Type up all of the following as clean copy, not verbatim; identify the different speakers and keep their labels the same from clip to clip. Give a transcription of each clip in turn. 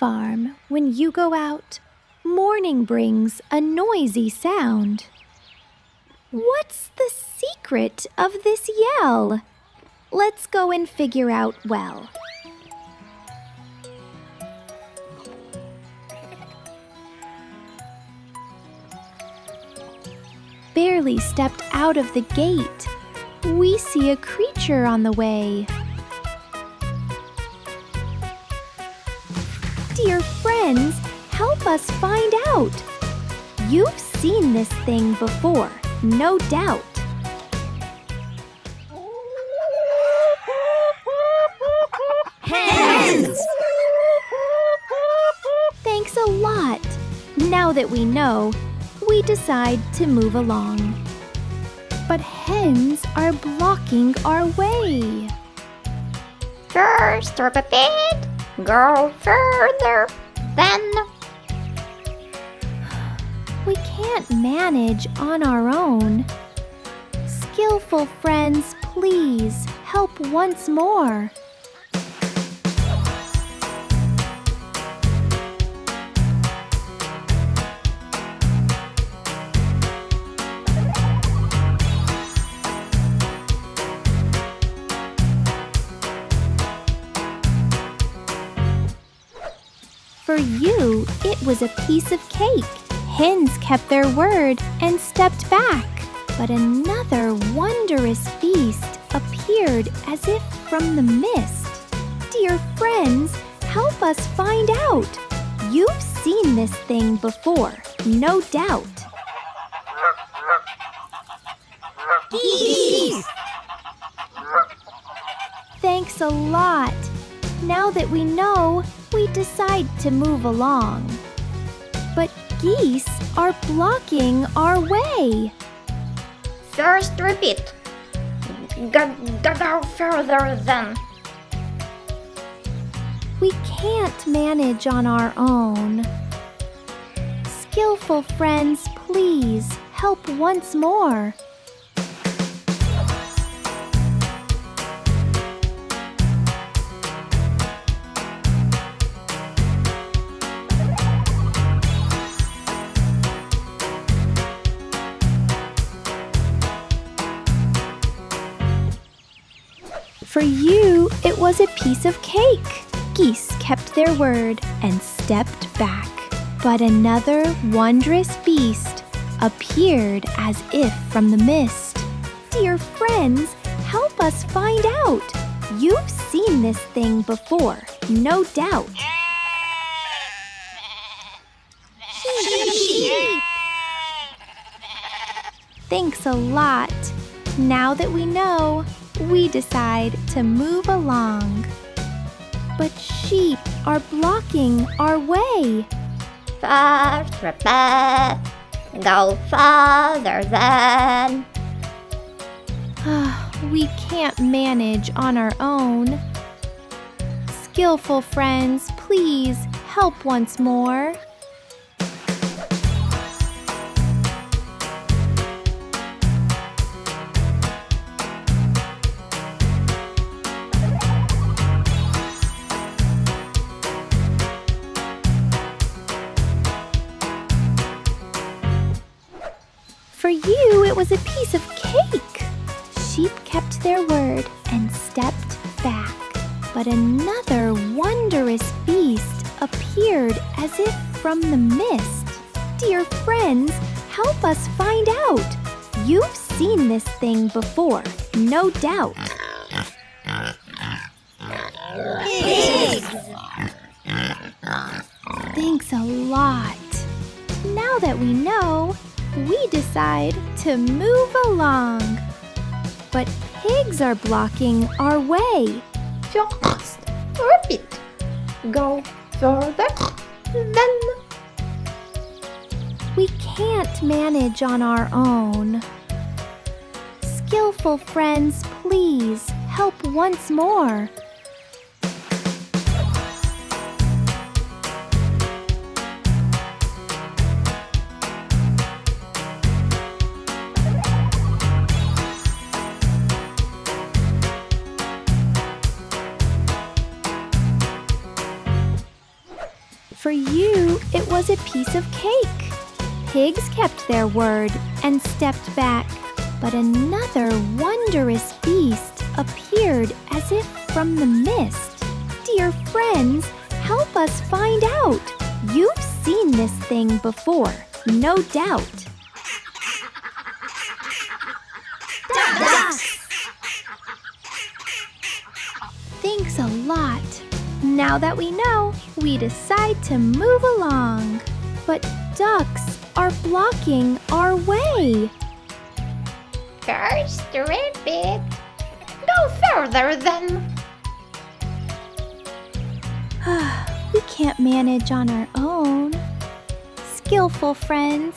Speaker 1: farm, when you go out, morning brings a noisy sound. What's the secret of this yell? Let's go and figure out well. Barely stepped out of the gate, we see a creature on the way. Dear friends, help us find out. You've seen this thing before, no doubt.
Speaker 2: Hens!
Speaker 1: Thanks a lot. Now that we know, we decide to move along. But hens are blocking our way.
Speaker 2: First up a bit, go further, then.
Speaker 1: We can't manage on our own. Skillful friends, please help once more. For you, it was a piece of cake. Hens kept their word and stepped back. But another wondrous beast appeared as if from the mist. Dear friends, help us find out. You've seen this thing before, no doubt.
Speaker 2: Geese!
Speaker 1: Thanks a lot. Now that we know, we decide to move along. But geese are blocking our way.
Speaker 2: First repeat, go further, then.
Speaker 1: We can't manage on our own. Skillful friends, please help once more. For you, it was a piece of cake. Geese kept their word and stepped back. But another wondrous beast appeared as if from the mist. Dear friends, help us find out. You've seen this thing before, no doubt.
Speaker 2: Sheep!
Speaker 1: Thanks a lot. Now that we know, we decide to move along. But sheep are blocking our way.
Speaker 2: First repeat, go further, then.
Speaker 1: We can't manage on our own. Skillful friends, please help once more. For you, it was a piece of cake. Sheep kept their word and stepped back. But another wondrous beast appeared as if from the mist. Dear friends, help us find out. You've seen this thing before, no doubt.
Speaker 2: Pigs!
Speaker 1: Thanks a lot. Now that we know, we decide to move along. But pigs are blocking our way.
Speaker 2: First repeat, go further, then.
Speaker 1: We can't manage on our own. Skillful friends, please help once more. For you, it was a piece of cake. Pigs kept their word and stepped back, but another wondrous beast appeared as if from the mist. Dear friends, help us find out. You've seen this thing before, no doubt. Ducks! Thanks a lot. Now that we know, we decide to move along. But ducks are blocking our way.
Speaker 2: First rabbit. Go further then.
Speaker 1: We can't manage on our own. Skillful friends,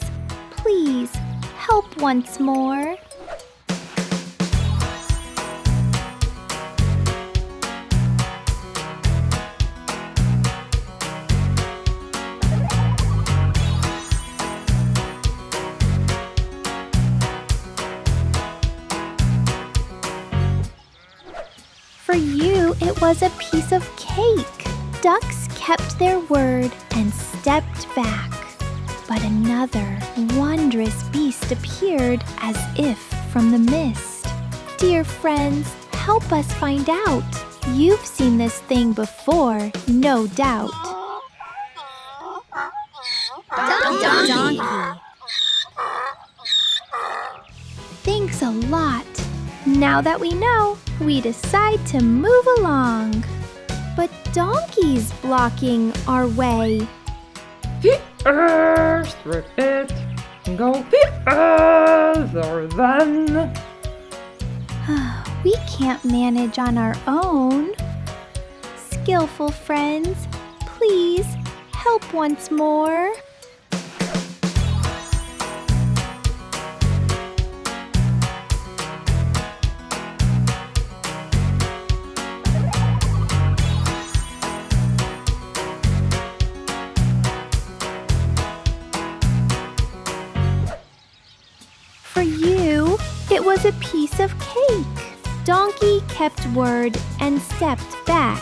Speaker 1: please help once more. For you, it was a piece of cake. Ducks kept their word and stepped back. But another wondrous beast appeared as if from the mist. Dear friends, help us find out. You've seen this thing before, no doubt.
Speaker 3: Donkey.
Speaker 1: Thanks a lot. Now that we know, we decide to move along. But donkey's blocking our way.
Speaker 4: First rabbit, go further then.
Speaker 1: We can't manage on our own. Skillful friends, please help once more. For you, it was a piece of cake. Donkey kept word and stepped back.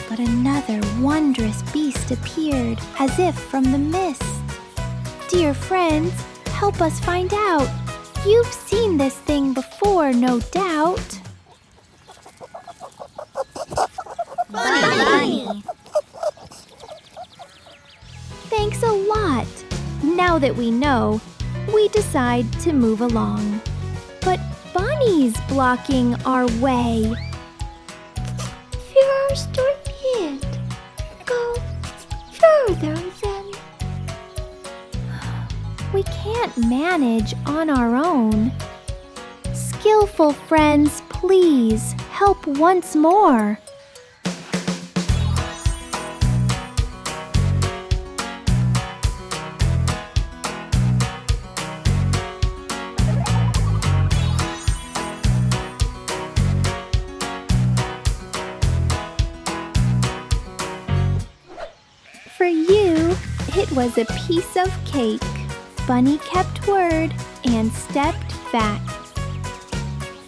Speaker 1: But another wondrous beast appeared as if from the mist. Dear friends, help us find out. You've seen this thing before, no doubt.
Speaker 3: Bunny.
Speaker 1: Thanks a lot. Now that we know, we decide to move along. But Bunny's blocking our way.
Speaker 2: First rabbit. Go further then.
Speaker 1: We can't manage on our own. Skillful friends, please help once more. For you, it was a piece of cake. Bunny kept word and stepped back.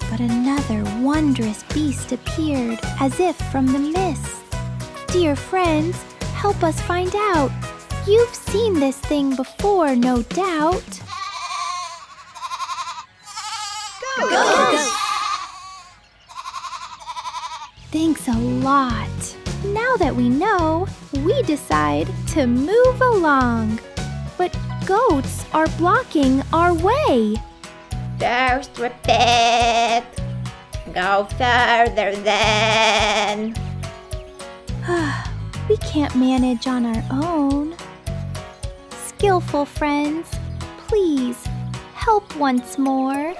Speaker 1: But another wondrous beast appeared as if from the mist. Dear friends, help us find out. You've seen this thing before, no doubt.
Speaker 3: Go.
Speaker 1: Thanks a lot. Now that we know, we decide to move along. But goats are blocking our way.
Speaker 2: First rabbit. Go further then.
Speaker 1: We can't manage on our own. Skillful friends, please help once more.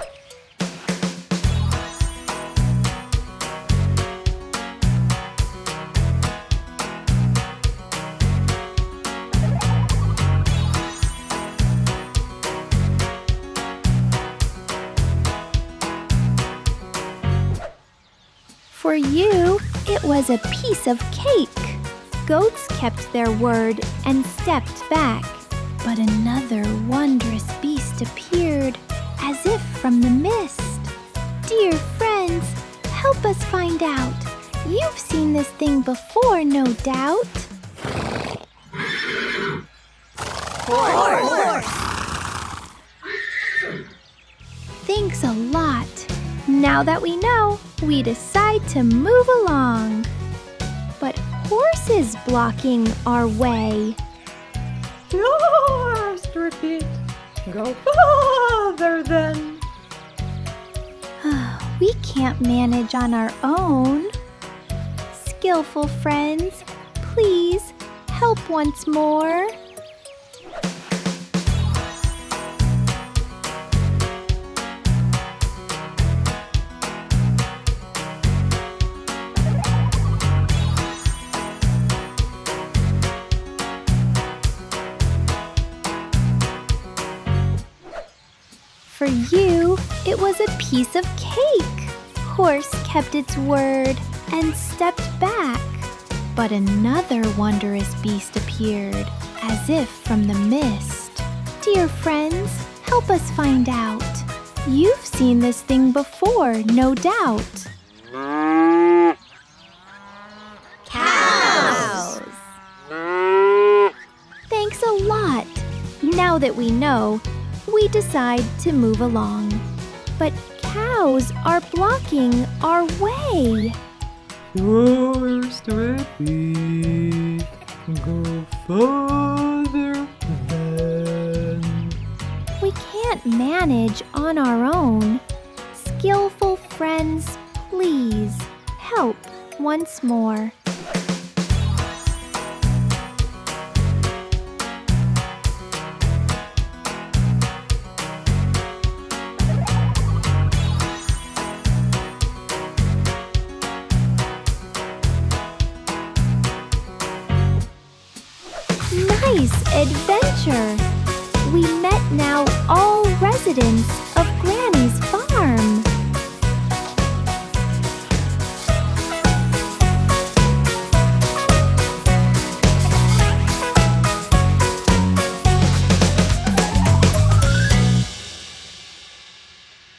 Speaker 1: For you, it was a piece of cake. Goats kept their word and stepped back. But another wondrous beast appeared as if from the mist. Dear friends, help us find out. You've seen this thing before, no doubt.
Speaker 3: Horse.
Speaker 1: Thanks a lot. Now that we know, we decide to move along. But horse is blocking our way.
Speaker 4: Last repeat. Go farther then.
Speaker 1: We can't manage on our own. Skillful friends, please help once more. For you, it was a piece of cake. Horse kept its word and stepped back. But another wondrous beast appeared, as if from the mist. Dear friends, help us find out. You've seen this thing before, no doubt.
Speaker 3: Cows.
Speaker 1: Thanks a lot. Now that we know, we decide to move along. But cows are blocking our way.
Speaker 4: First repeat. Go farther then.
Speaker 1: We can't manage on our own. Skillful friends, please help once more. Nice adventure! We met now all residents